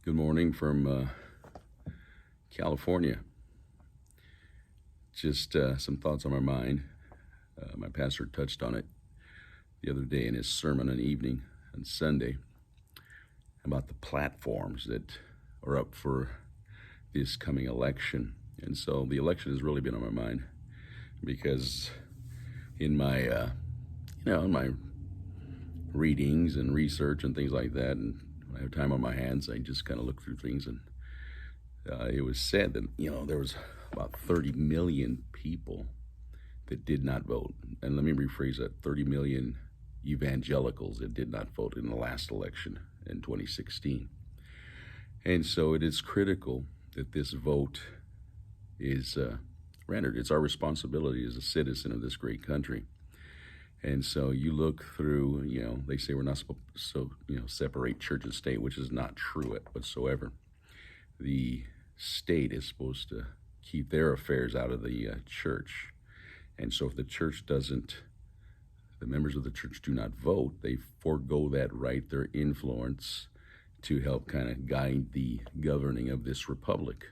Good morning from California. Just some thoughts on my mind. My pastor touched on it the other day in his sermon on evening on Sunday about the platforms that are up for this coming election. And so the election has really been on my mind because in my readings and research and things like that, and when I have time on my hands, I just kind of look through things, and it was said that there was about 30 million people that did not vote. And let me rephrase that: 30 million evangelicals that did not vote in the last election in 2016. And so it is critical that this vote is rendered. It's our responsibility as a citizen of this great country. And so you look through, they say we're not supposed to separate church and state, which is not true whatsoever. The state is supposed to keep their affairs out of the church. And so if the members of the church do not vote, they forego that right, their influence, to help kind of guide the governing of this republic.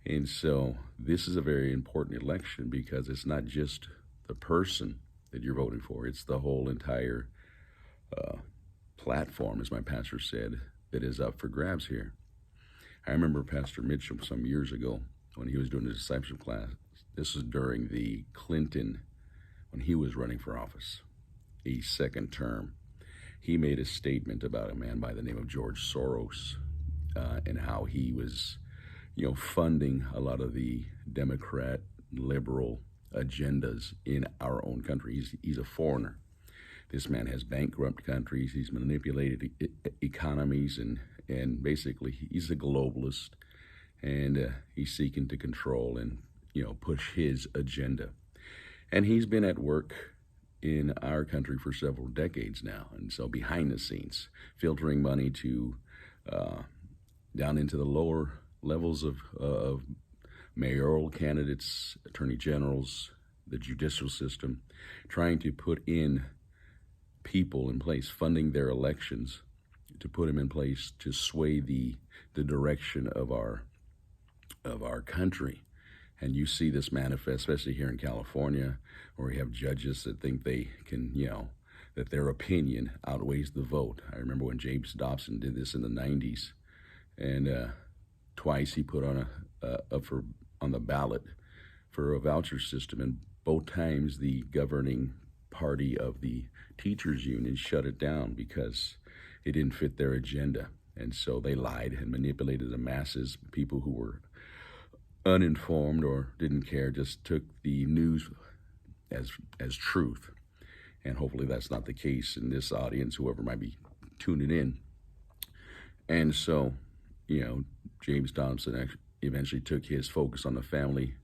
And so this is a very important election because it's not just the person that you're voting for, it's the whole entire platform, as my pastor said, that is up for grabs here. I remember Pastor Mitchell some years ago when he was doing the discipleship class. This was during the Clinton, when he was running for office, a second term. He made a statement about a man by the name of George Soros and how he was, funding a lot of the Democrat liberal agendas in our own country. He's a foreigner. This man has bankrupt countries. He's manipulated economies, and basically he's a globalist, and he's seeking to control and push his agenda. And he's been at work in our country for several decades now, and so behind the scenes, filtering money to down into the lower levels of mayoral candidates, attorney generals, the judicial system, trying to put in people in place, funding their elections, to put them in place to sway the direction of our country. And you see this manifest, especially here in California, where we have judges that think they can, that their opinion outweighs the vote. I remember when James Dobson did this in the 90s, and twice he put on on the ballot for a voucher system, and both times the governing party of the teachers union shut it down because it didn't fit their agenda. And so they lied and manipulated the masses. People who were uninformed or didn't care just took the news as truth. And hopefully that's not the case in this audience, whoever might be tuning in. And so, James Dobson eventually took his focus on the family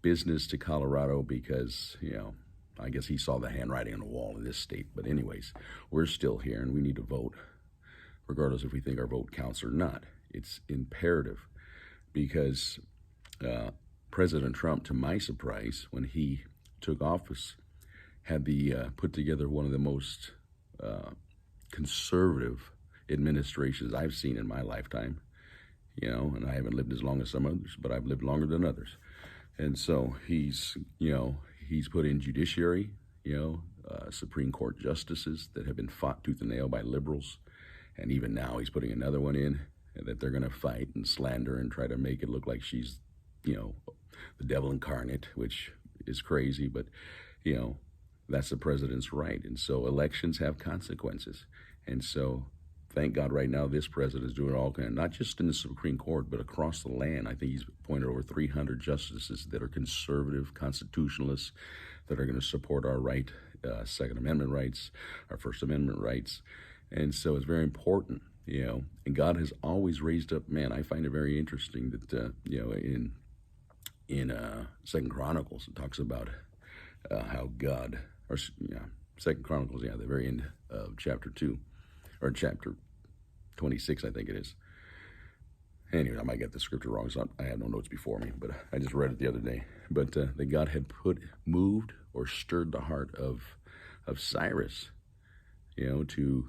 business to Colorado because, I guess he saw the handwriting on the wall in this state. But anyways, we're still here, and we need to vote, regardless if we think our vote counts or not. It's imperative because President Trump, to my surprise, when he took office, had put together one of the most conservative administrations I've seen in my lifetime. And I haven't lived as long as some others, but I've lived longer than others. And so he's put in judiciary, Supreme Court justices that have been fought tooth and nail by liberals. And even now he's putting another one in that they're going to fight and slander and try to make it look like she's, the devil incarnate, which is crazy. But, that's the president's right. And so elections have consequences. And so thank God right now this president is doing all kind of, not just in the Supreme Court, but across the land. I think he's appointed over 300 justices that are conservative constitutionalists that are going to support our right, Second Amendment rights, our First Amendment rights. And so it's very important, and God has always raised up, man, I find it very interesting that, in Second Chronicles, it talks about how God, or Second Chronicles, the very end of chapter 2, or chapter 26, I think it is. Anyway, I might get the scripture wrong, so I have no notes before me, but I just read it the other day. But that God had moved or stirred the heart of Cyrus, to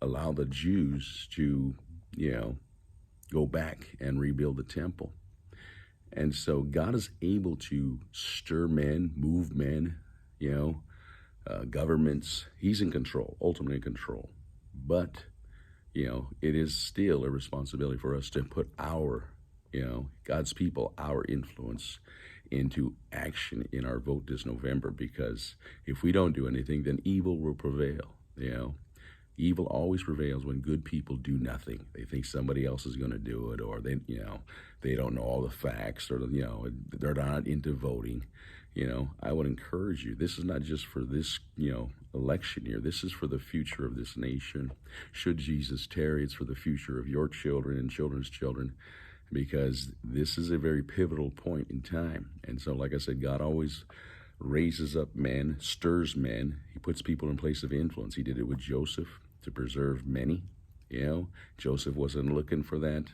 allow the Jews to, you know, go back and rebuild the temple. And so God is able to stir men, move men, you know, governments. He's in control, ultimately in control. But, you know, it is still a responsibility for us to put our, you know, God's people, our influence into action in our vote this November, because if we don't do anything, then evil will prevail, you know. Evil always prevails when good people do nothing. They think somebody else is going to do it, or they, you know, they don't know all the facts, or, you know, they're not into voting. You know, I would encourage you. This is not just for this, you know, election year. This is for the future of this nation. Should Jesus tarry, it's for the future of your children and children's children, because this is a very pivotal point in time. And so, like I said, God always raises up men, stirs men. He puts people in place of influence. He did it with Joseph to preserve many. You know, Joseph wasn't looking for that,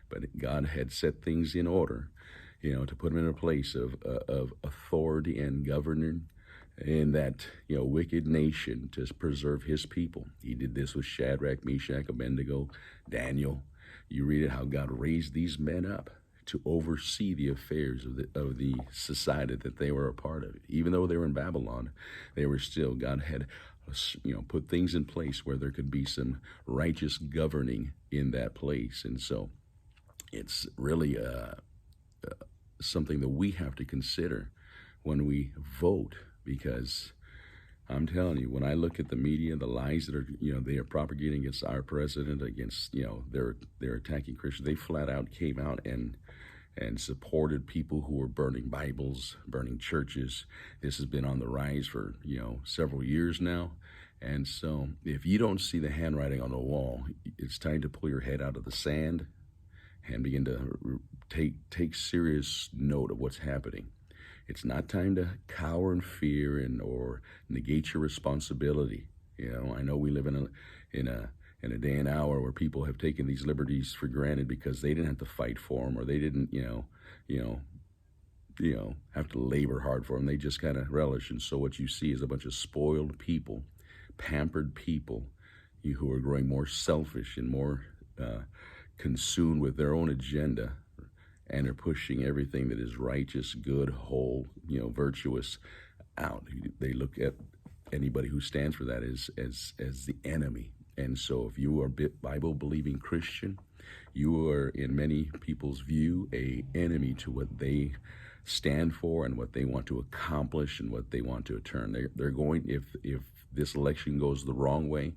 but God had set things in order, you know, to put him in a place of authority and governing in that, you know, wicked nation, to preserve his people. He did this with Shadrach, Meshach, Abednego, Daniel. You read it, how God raised these men up to oversee the affairs of the society that they were a part of. Even though they were in Babylon, they were still, God had, you know, put things in place where there could be some righteous governing in that place. And so it's really something that we have to consider when we vote, because I'm telling you, when I look at the media, the lies that are, you know, they are propagating against our president, against, you know, they're attacking Christians. They flat out came out and supported people who were burning Bibles, burning churches. This has been on the rise for, you know, several years now. And so if you don't see the handwriting on the wall, it's time to pull your head out of the sand and begin to take serious note of what's happening. It's not time to cower in fear or negate your responsibility. You know, I know we live in a day and hour where people have taken these liberties for granted because they didn't have to fight for them, or they didn't, you know, have to labor hard for them. They just kind of relish. And so what you see is a bunch of spoiled people, pampered people, who are growing more selfish and more consumed with their own agenda, and are pushing everything that is righteous, good, whole, you know, virtuous out. They look at anybody who stands for that as the enemy. And so if you are a Bible-believing Christian, you are, in many people's view, a enemy to what they stand for and what they want to accomplish and what they want to attain. They're going, if this election goes the wrong way,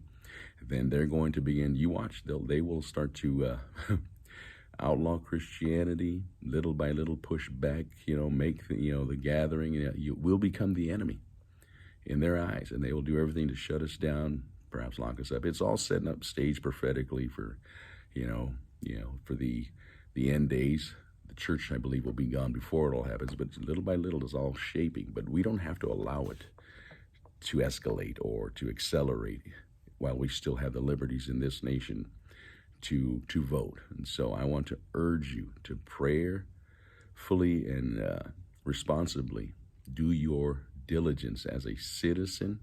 then they're going to begin, you watch, they will start to outlaw Christianity, little by little push back, you know, make the, you know, the gathering, you will become the enemy in their eyes, and they will do everything to shut us down, perhaps lock us up. It's all setting up stage prophetically for, you know, for the end days. The church, I believe, will be gone before it all happens, but little by little it's all shaping. But we don't have to allow it to escalate or to accelerate while we still have the liberties in this nation to vote. And so I want to urge you to prayerfully and responsibly do your diligence as a citizen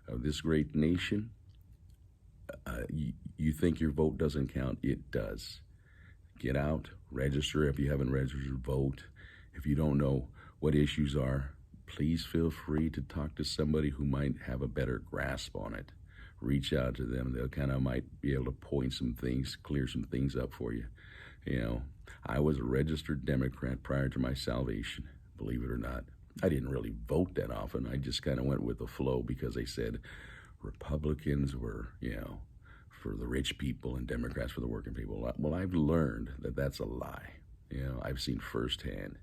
of this great nation. You think your vote doesn't count? It does. Get out, register. If you haven't registered, vote. If you don't know what issues are, please feel free to talk to somebody who might have a better grasp on it. Reach out to them. They'll kind of might be able to point some things, clear some things up for you. You know, I was a registered Democrat prior to my salvation, believe it or not. I didn't really vote that often. I just kind of went with the flow because they said Republicans were, you know, for the rich people and Democrats for the working people. Well, I've learned that that's a lie. You know, I've seen firsthand,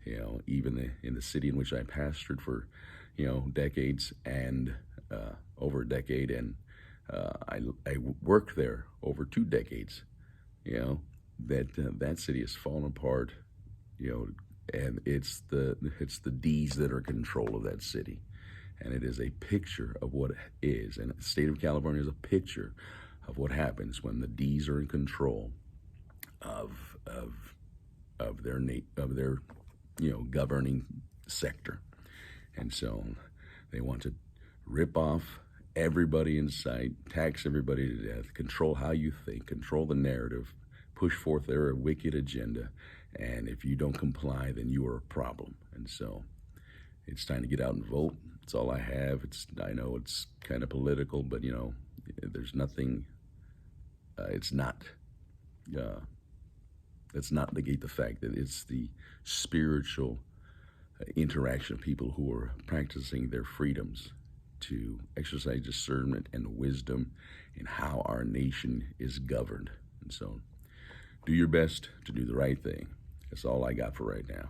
you know, even in the city in which I pastored for, you know, decades and over a decade, and I worked there over 2 decades. You know, that city has fallen apart. You know, and it's the D's that are in control of that city, and it is a picture of what it is. And the state of California is a picture of what happens when the D's are in control of their you know, governing sector. And so they want to rip off everybody in sight, tax everybody to death, control how you think, control the narrative, push forth their wicked agenda. And if you don't comply, then you are a problem. And so it's time to get out and vote. It's all I have. I know it's kind of political, but there's nothing. It's not. Let's not negate the fact that it's the spiritual interaction of people who are practicing their freedoms to exercise discernment and wisdom in how our nation is governed. And so do your best to do the right thing. That's all I got for right now.